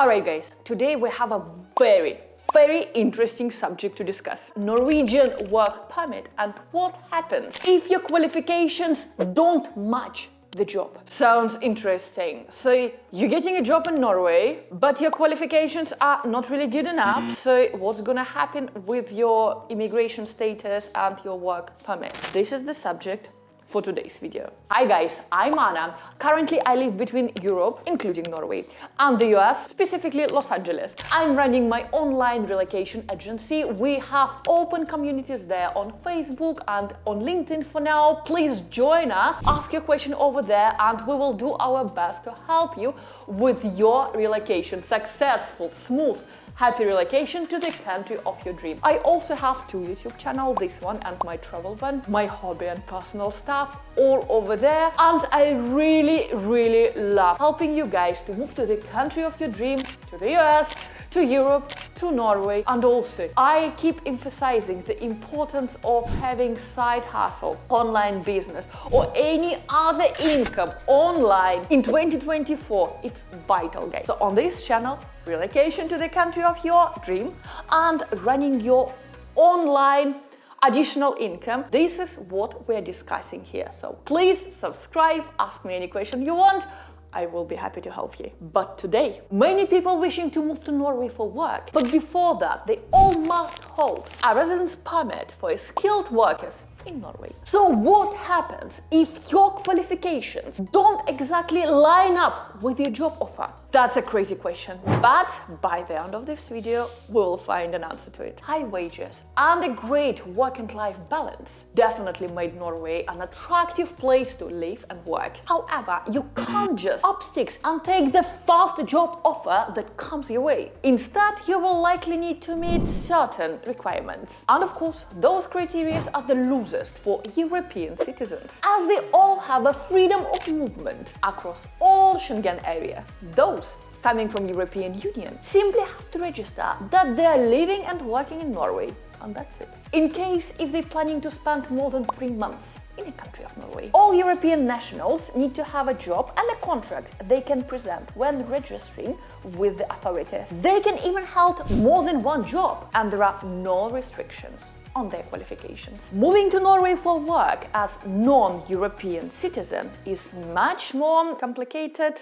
Alright guys, today we have a very interesting subject to discuss. Norwegian work permit and what happens if your qualifications don't match the job. Sounds interesting. So you're getting a job in Norway, but your qualifications are not really good enough. So what's gonna happen with your immigration status and your work permit? This is the subject for today's video. Hi guys, I'm Anna. Currently I live between Europe, including Norway, and the US, specifically Los Angeles. I'm running my online relocation agency. We have open communities there on Facebook and on LinkedIn for now. Please join us, ask your question over there, and we will do our best to help you with your relocation. Successful, smooth, happy relocation to the country of your dream. I also have two YouTube channels, this one and my travel one, my hobby and personal stuff all over there. And I really love helping you guys to move to the country of your dream, to the US, to Europe, to Norway. And also I keep emphasizing the importance of having side hustle, online business, or any other income online in 2024. It's vital, guys. So on this channel, relocation to the country of your dream and running your online additional income. This is what we're discussing here. So please subscribe, ask me any question you want. I will be happy to help you. But today, many people wishing to move to Norway for work, but before that, they all must hold a residence permit for skilled workers in Norway. So what happens if your qualifications don't exactly line up with your job offer? That's a crazy question, but by the end of this video, we'll find an answer to it. High wages and a great work and life balance definitely made Norway an attractive place to live and work. However, you can't just up sticks and take the first job offer that comes your way. Instead, you will likely need to meet certain requirements. And of course, those criteria are the loosest for European citizens, as they all have a freedom of movement across all Schengen area. Those coming from European Union simply have to register that they are living and working in Norway, and that's it. In case if they're planning to spend more than 3 months in the country of Norway. All European nationals need to have a job and a contract they can present when registering with the authorities. They can even hold more than one job, and there are no restrictions on their qualifications. Moving to Norway for work as non-European citizen is much more complicated,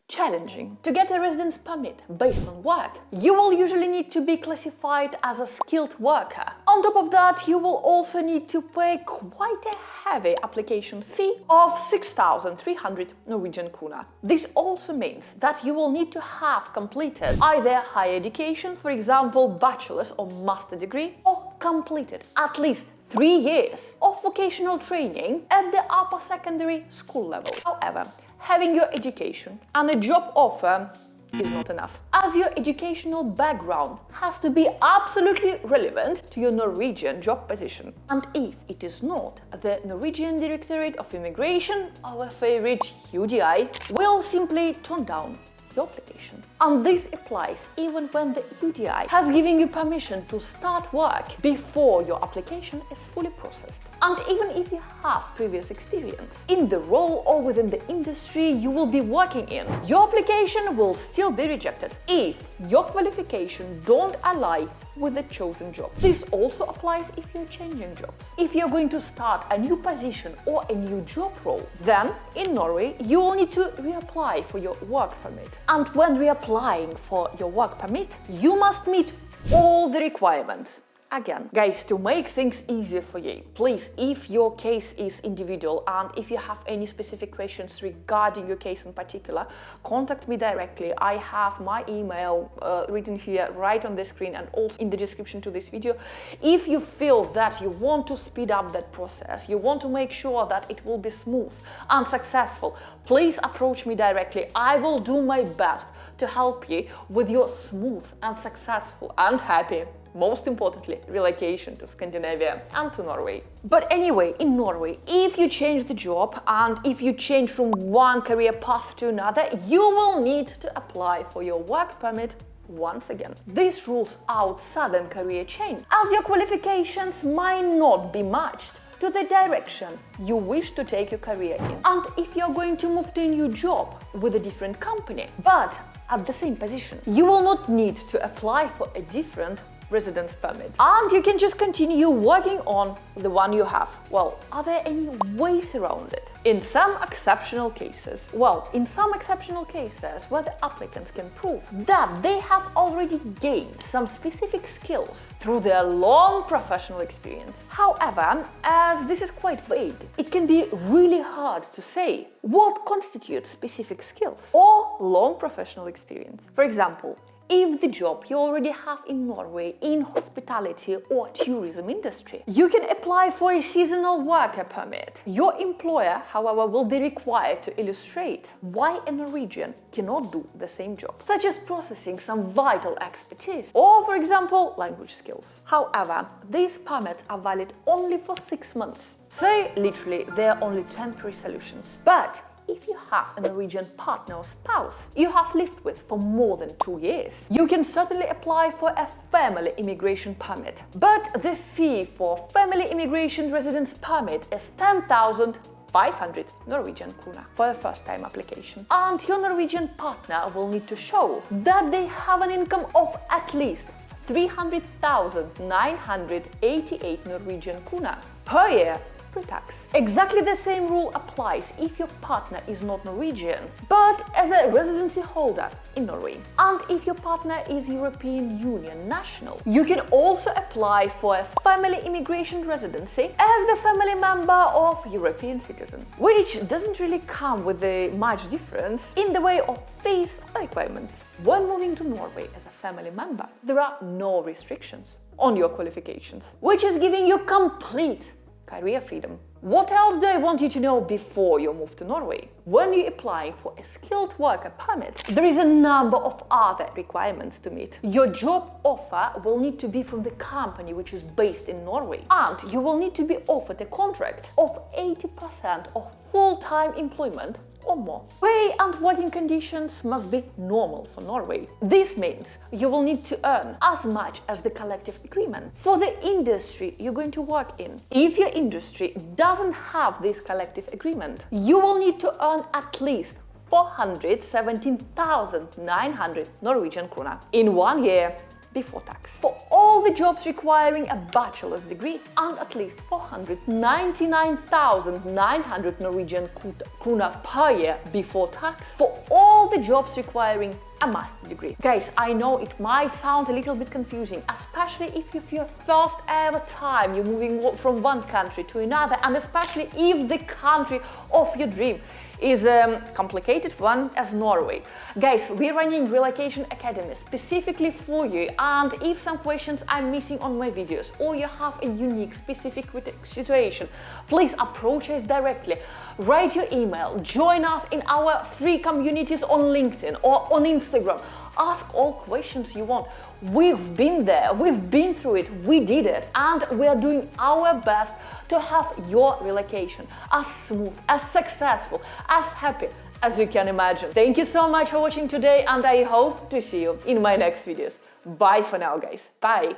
challenging. To get a residence permit based on work, you will usually need to be classified as a skilled worker. On top of that, you will also need to pay quite a heavy application fee of 6,300 Norwegian krona. This also means that you will need to have completed either higher education, for example, bachelor's or master degree, or completed at least 3 years of vocational training at the upper secondary school level. However, having your education and a job offer is not enough, as your educational background has to be absolutely relevant to your Norwegian job position. And if it is not, the Norwegian Directorate of Immigration, our favorite UDI, will simply turn down your application. And this applies even when the UDI has given you permission to start work before your application is fully processed. And even if you have previous experience in the role or within the industry you will be working in, your application will still be rejected if your qualification don't align with the chosen job. This also applies if you're changing jobs. If you're going to start a new position or a new job role, then in Norway you will need to reapply for your work permit. And when reapplying for your work permit, you must meet all the requirements. Again, guys, to make things easier for you, please, if your case is individual and if you have any specific questions regarding your case in particular, contact me directly. I have my email written here right on the screen and also in the description to this video. If you feel that you want to speed up that process, you want to make sure that it will be smooth and successful, please approach me directly. I will do my best to help you with your smooth and successful and happy, most importantly, relocation to Scandinavia and to Norway. But anyway, in Norway, if you change the job and if you change from one career path to another, you will need to apply for your work permit once again. This rules out sudden career change, as your qualifications might not be matched to the direction you wish to take your career in. And if you're going to move to a new job with a different company, but at the same position. You will not need to apply for a different residence permit, and you can just continue working on the one you have. Well, are there any ways around it? In some exceptional cases, where the applicants can prove that they have already gained some specific skills through their long professional experience. However, as this is quite vague, it can be really hard to say what constitutes specific skills or long professional experience. For example, if the job you already have in Norway in hospitality or tourism industry, you can apply for a seasonal worker permit. Your employer, however, will be required to illustrate why a Norwegian cannot do the same job, such as processing some vital expertise or, for example, language skills. However, these permits are valid only for 6 months. So, literally, they are only temporary solutions. But if you have a Norwegian partner or spouse you have lived with for more than 2 years, you can certainly apply for a family immigration permit. But the fee for family immigration residence permit is 10,500 Norwegian krone for a first-time application. And your Norwegian partner will need to show that they have an income of at least 300,988 Norwegian krone per year pre-tax. Exactly the same rule applies if your partner is not Norwegian, but as a residency holder in Norway. And if your partner is European Union national, you can also apply for a family immigration residency as the family member of European citizen, which doesn't really come with much difference in the way of fees or requirements. When moving to Norway as a family member, there are no restrictions on your qualifications, which is giving you complete career freedom. What else do I want you to know before you move to Norway? When you're applying for a skilled worker permit, there is a number of other requirements to meet. Your job offer will need to be from the company which is based in Norway, and you will need to be offered a contract of 80% of full-time employment or more. Pay and working conditions must be normal for Norway. This means you will need to earn as much as the collective agreement for the industry you're going to work in. If your industry doesn't have this collective agreement, you will need to earn at least 417,900 Norwegian krone in 1 year before tax. For all the jobs requiring a bachelor's degree, and at least 499,900 Norwegian krone per year before tax for all the jobs requiring a master's degree. Guys, I know it might sound a little bit confusing, especially if it's your first ever time you're moving from one country to another, and especially if the country of your dream is a complicated one as Norway. Guys, we're running Relocation Academy specifically for you, and if some questions I'm missing on my videos or you have a unique specific situation, please approach us directly. Write your email, join us in our free communities on LinkedIn or on Instagram. Ask all questions you want. We've been there, we've been through it, we did it, and we are doing our best to have your relocation as smooth, as successful, as happy as you can imagine. Thank you so much for watching today, and I hope to see you in my next videos. Bye for now, guys. Bye.